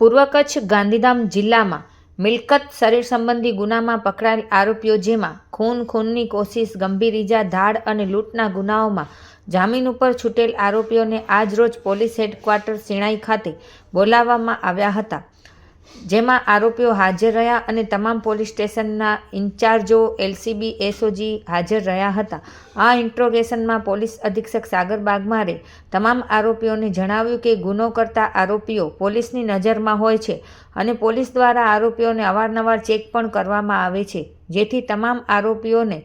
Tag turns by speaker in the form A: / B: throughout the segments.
A: પૂર્વ કચ્છ ગાંધીધામ જિલ્લામાં મિલકત શરીર સંબંધી ગુનામાં પકડાયેલ આરોપીઓ જેમાં ખૂનની કોશિશ, ગંભીર ઇજા, ધાડ અને લૂંટના ગુનાઓમાં જામીન ઉપર છૂટેલ આરોપીઓને આજરોજ પોલીસ હેડક્વાર્ટર શિણાઈ ખાતે બોલાવવામાં આવ્યા હતા, જેમાં આરોપીઓ હાજર રહ્યા અને તમામ પોલીસ સ્ટેશનના ઇન્ચાર્જો, એલસીબી, એસઓજી હાજર રહ્યા હતા. આ ઇન્ટ્રોગેશનમાં પોલીસ અધિક્ષક સાગર બાગમારે તમામ આરોપીઓને જણાવ્યું કે ગુનો કરતા આરોપીઓ પોલીસની નજરમાં હોય છે અને પોલીસ દ્વારા આરોપીઓને અવારનવાર ચેક પણ કરવામાં આવે છે, જેથી તમામ આરોપીઓને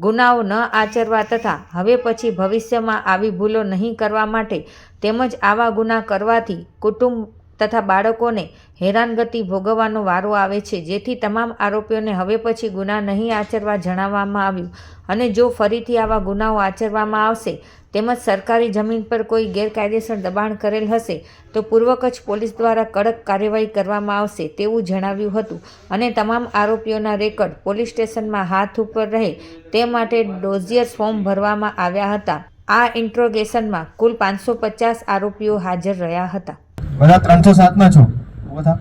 A: ગુનાઓ ન આચરવા તથા હવે પછી ભવિષ્યમાં આવી ભૂલો નહીં કરવા માટે તેમજ આવા ગુના કરવાથી કુટુંબ તથા બાળકોને હેરાનગતિ ભોગવવાનો વારો આવે છે, જેથી તમામ આરોપીઓને હવે પછી ગુના નહીં આચરવા જણાવવામાં આવ્યું અને જો ફરીથી આવા ગુનાઓ આચરવામાં આવશે તેમજ સરકારી જમીન પર કોઈ ગેરકાયદેસર દબાણ કરેલ હશે તો પૂર્વ કચ્છ પોલીસ દ્વારા કડક કાર્યવાહી કરવામાં આવશે તેવું જણાવ્યું હતું અને તમામ આરોપીઓના રેકર્ડ પોલીસ સ્ટેશનમાં હાથ ઉપર રહે તે માટે ડોઝિયર ફોર્મ ભરવામાં આવ્યા હતા. આ ઇન્ટ્રોગેશનમાં કુલ 550 આરોપીઓ હાજર રહ્યા હતા.
B: બધા 307 ના છો? બધા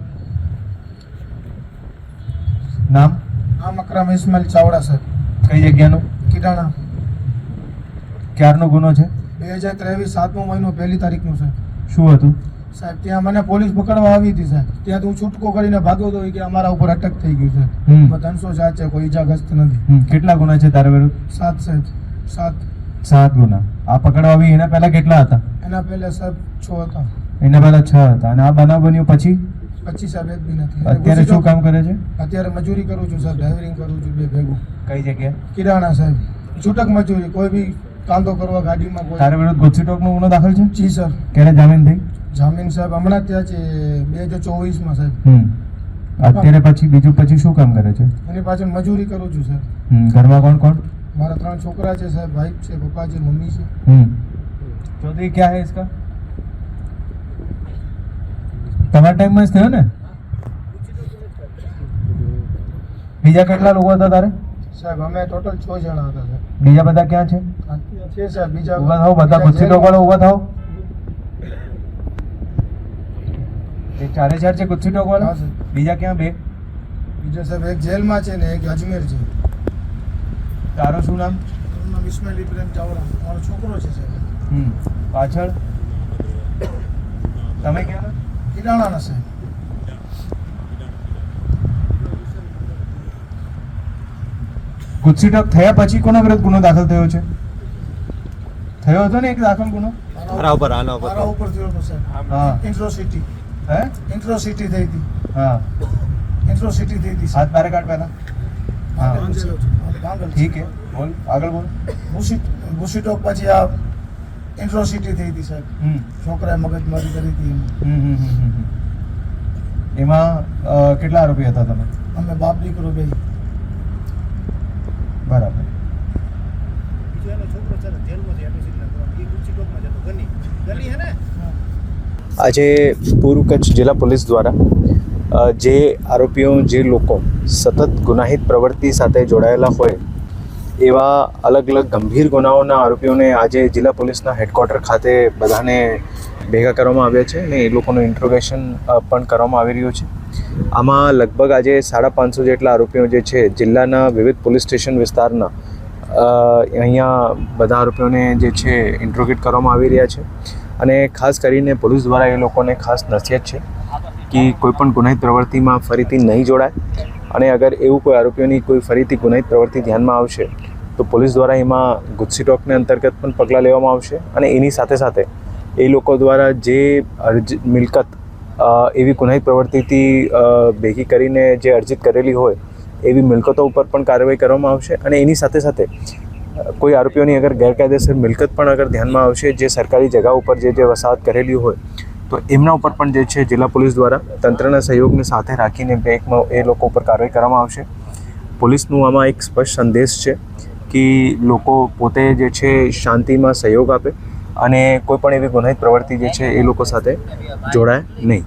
B: નામ?
C: અકરમ ઇસ્માઇલ ચાવડા સાહેબ.
B: કઈ જગ્યાનું?
C: કિરાણા.
B: ક્યારનો ગુનો છે?
C: 2023 7મો મહિનો 1લી તારીખનું સાહેબ.
B: શું હતું
C: સાહેબ? ત્યાં મને પોલીસ પકડવા આવી હતી સાહેબ. ત્યાં હું છૂટકો કરીને ભાગ્યો હતો કે અમારા ઉપર અટક થઈ ગયું સાહેબ. 307 છે, કોઈ ઈજાગ્રસ્ત નથી.
B: કેટલા ગુના છે તારા વિરુદ્ધ?
C: 7 સાહેબ.
B: 7 ગુના. આ પકડવા આવી એના પહેલા કેટલા હતા?
C: એના પહેલા સાહેબ 6 હતા.
B: એના પહેલા 6 હતા. અને આ બનાવ બન્યો પછી
C: સાહેબ એક બી નથી.
B: અત્યારે શું કામ કરે છે?
C: અત્યારે મજૂરી કરું છું સાહેબ, ડ્રાઇવરિંગ કરું છું બે ભેગું.
B: કઈ જગ્યાએ?
C: કિરાણા સાહેબ. છૂટક મજૂરી, કોઈ બી કાંદો કરવા ગાડીમાં. કોઈ
B: તારા વિરુદ્ધ ગુજસીટોકનો ગુનો દાખલ છે?
C: જી સર.
B: ક્યારે જામીન થઈ?
C: જામીન સાહેબ હમણાં ત્યાં છે 2024માં સાહેબ.
B: અત્યારે પછી બીજું પછી શું કામ કરે છે?
C: એની પાછળ મજૂરી કરું છું સાહેબ.
B: ઘરમાં કોણ કોણ?
C: મારા 3 છોકરા છે સાહેબ, ભાઈ છે, પપ્પા છે, મમ્મી છે.
B: चौधरी क्या है इसका? તમારા ટાઈમમાં જ થયો ને? બીજા કેટલા લોકો હતા તારે?
C: સાહેબ અમે ટોટલ 6 જણા હતા સાહેબ.
B: બીજા બધા ક્યાં છે?
C: છે સાહેબ. બીજા
B: ઉભા થાઓ, બધા ગુજસીટોક વાળા ઉભા થાઓ. એ 4 છે ગુજસીટોક વાળા?
C: હા સાહેબ.
B: બીજા ક્યાં? 2.
C: બીજા સાહેબ એક જેલમાં છે ને એક અજમેર છે.
B: તારું શું નામ?
C: મારું નામ ઇસ્માઇલ ઇબ્રાહિમ ચાવડા. મારો છોકરો છે સાહેબ.
B: પાછળ તમે ક્યાં?
C: કિરાણાના સાહેબ.
B: ગુજસીટોક થયા પછી કોના વિરુદ્ધ ગુનો દાખલ થયો છે? થયો હતો ને એક દાખલ ગુનો?
C: મારા ઉપર થયો હતો સાહેબ.
B: હા.
C: ઇન્ટ્રોસિટી.
B: હે?
C: ઇન્ટ્રોસિટી થઈ હતી.
B: હા.
C: ઇન્ટ્રોસિટી થઈ હતી.
B: 7 બાર કાર્ડ પહેલા. હા ઠીક है, बोल આગળ બોલ.
C: ગુજસીટોક પછી આ ઇન્ટ્રોસિટી થઈ હતી સાહેબ. છોકરાએ મગજમારી કરી હતી.
B: એમાં કેટલા આરોપી હતા તમે?
C: અમે બાપ દીકરો બે.
B: બરાબર.
D: આજે પૂર્વ કચ્છ જિલ્લા પોલીસ દ્વારા જે આરોપીઓ, જે લોકો સતત ગુનાહિત પ્રવૃત્તિ સાથે જોડાયેલા હોય એવા અલગ અલગ ગંભીર ગુનાઓના આરોપીઓને આજે જિલ્લા પોલીસના હેડક્વાર્ટર ખાતે બધાને ભેગા કરવામાં આવ્યા છે અને એ લોકોનું ઇન્ટ્રોગેશન પણ કરવામાં આવી રહ્યું છે. આમાં લગભગ આજે 550 જેટલા આરોપીઓ જે છે જિલ્લાના વિવિધ પોલીસ સ્ટેશન વિસ્તારના અહીંયા બધા આરોપીઓને જે છે ઇન્ટ્રોગેટ કરવામાં આવી રહ્યા છે અને ખાસ કરીને પોલીસ દ્વારા એ લોકોને ખાસ નસીહત છે કે કોઈપણ ગુનાહિત પ્રવૃત્તિમાં ફરીથી નહીં જોડાય અને અગર એવું કોઈ આરોપીઓની કોઈ ફરીથી ગુનાહિત પ્રવૃત્તિ ધ્યાનમાં આવશે તો પોલીસ દ્વારા એમાં ગુજસીટોકને અંતર્ગત પણ પગલાં લેવામાં આવશે અને એની સાથે સાથે એ લોકો દ્વારા જે મિલકત એવી ગુનાહિત પ્રવૃત્તિથી ભેગી કરીને જે અર્જિત કરેલી હોય એવી મિલકતો ઉપર પણ કાર્યવાહી કરવામાં આવશે અને એની સાથે સાથે કોઈ આરોપીઓની અગર ગેરકાયદેસર મિલકત પણ અગર ધ્યાનમાં આવશે, જે સરકારી જગા ઉપર જે વસાહત કરેલી હોય તો એમના ઉપર પણ જે છે જિલ્લા પોલીસ દ્વારા તંત્રના સહયોગને સાથે રાખીને બેંકમાં એ લોકો ઉપર કાર્યવાહી કરવામાં આવશે. પોલીસનું આમાં એક સ્પષ્ટ સંદેશ છે કે લોકો પોતે જે છે શાંતિમાં સહયોગ આપે અને કોઈ પણ એવી ગુનાહિત પ્રવૃત્તિ જે છે એ લોકો સાથે જોડાય નહીં.